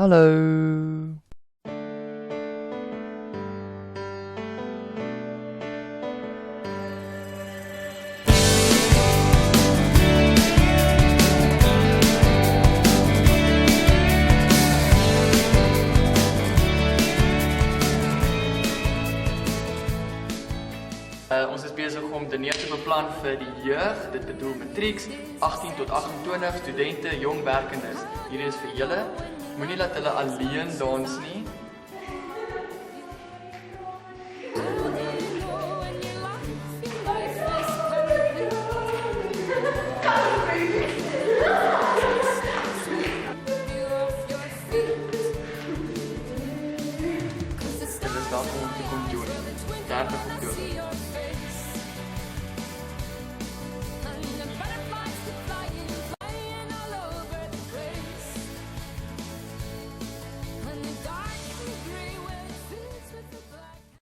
Hallo. Ons is besig om diner te beplan vir die jeug. Dit bedoel matrieks, 18 tot 28 studente, jong werkendes. Hierdie is vir julle. Moenie laat hulle alleen dans nie.